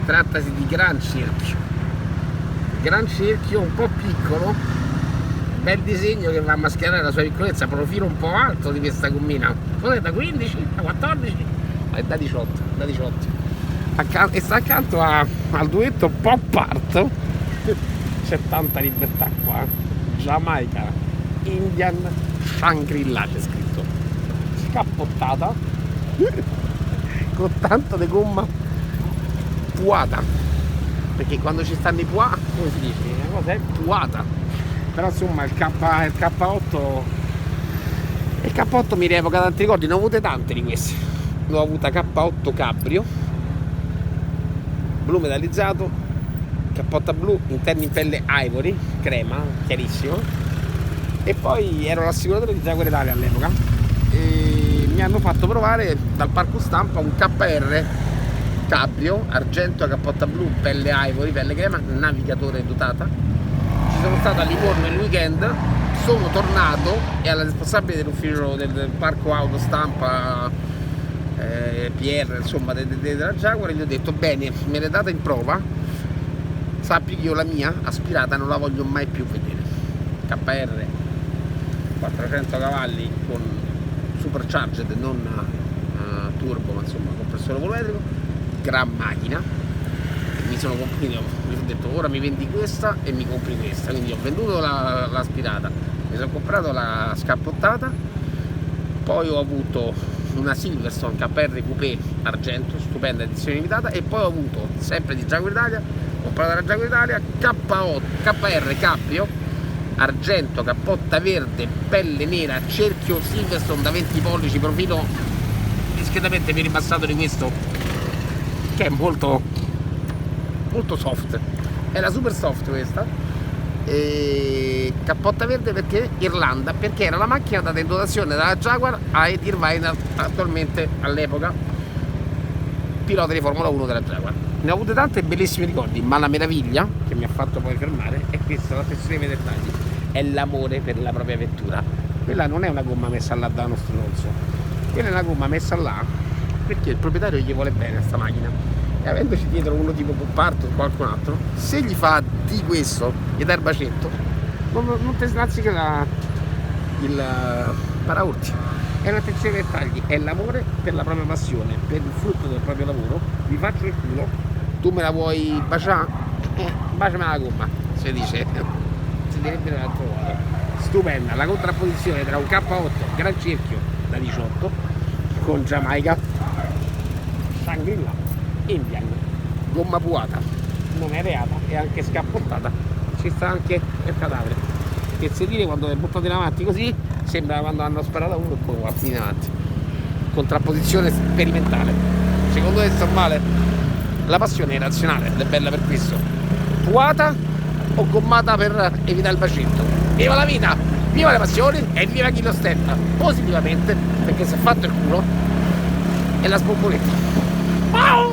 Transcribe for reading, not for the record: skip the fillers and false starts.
Trattasi di gran cerchio un po' piccolo, bel disegno che va a mascherare la sua piccolezza, profilo un po' alto di questa gommina. Cos'è, da 15, da 14? È da 18, da 18. E sta accanto al duetto Pop Art. C'è tanta libertà qua. Giamaica, Indian, Shangri-La c'è scritto. Scappottata con tanto di gomma puata, perché quando ci stanno i puà, come si dice? La cosa è puata. Però insomma il K8 mi revoca tanti ricordi, ne ho avute tante di queste. Ne ho avuta K8 Cabrio, blu metallizzato, cappotta blu, interni in pelle ivory, crema, chiarissimo. E poi ero l'assicuratore di Jaguar Italia all'epoca e mi hanno fatto provare dal parco stampa un KR Cabrio, argento, cappotta blu, pelle ivory, pelle crema, navigatore dotata. Ci sono stato a Livorno il weekend, sono tornato e alla responsabile dell'ufficio del parco auto stampa PR, insomma della Jaguar, gli ho detto: bene, me l'hai data in prova, sappi che io la mia aspirata non la voglio mai più vedere. KR 400 cavalli con supercharged, non turbo, ma insomma compressore volumetrico, gran macchina. Mi sono comprato, mi ho detto: ora mi vendi questa e mi compri questa. Quindi ho venduto l'aspirata, mi sono comprato la scappottata, poi ho avuto una Silverstone KR Coupé argento, stupenda edizione limitata, e poi ho avuto, sempre di Jaguar Italia, ho comprato la Jaguar Italia K8, KR Cabrio argento, cappotta verde, pelle nera, cerchio Silverstone da 20 pollici, profilo discretamente più ribassato di questo, che è molto soft. È la super soft questa. E cappotta verde perché Irlanda, perché era la macchina data in dotazione dalla Jaguar a Ed Irvine, attualmente all'epoca pilota di Formula 1 della Jaguar. Ne ho avute tante bellissimi ricordi, ma la meraviglia che mi ha fatto poi fermare è questa, l'attenzione ai dettagli, è l'amore per la propria vettura. Quella non è una gomma messa là da uno stronzo, quella è una gomma messa là perché il proprietario gli vuole bene a sta macchina, e avendoci dietro uno tipo Pop-Art o qualcun altro, se gli fa di questo e dà il bacetto, non ti snazzica il paraurti. È un'attenzione ai dettagli, è l'amore per la propria passione, per il frutto del proprio lavoro. Vi faccio il culo, tu me la vuoi baciare? Baciami la gomma, si dice, si direbbe nell'altro modo. Stupenda la contrapposizione tra un K8 gran cerchio da 18 con Giamaica, Shangri-La, Indian, gomma puata, non è reata e anche scappottata, ci sta anche il cadavere, che si dire quando è buttato in avanti così sembra quando hanno sparato a uno e poi va a finire avanti. Contrapposizione sperimentale, secondo me sta male. La passione è irrazionale ed è bella per questo. Puata o gommata per evitare il bacetto? Viva la vita, viva le passioni e viva chi lo stenta positivamente, perché si è fatto il culo e la sbomboletta. Wow!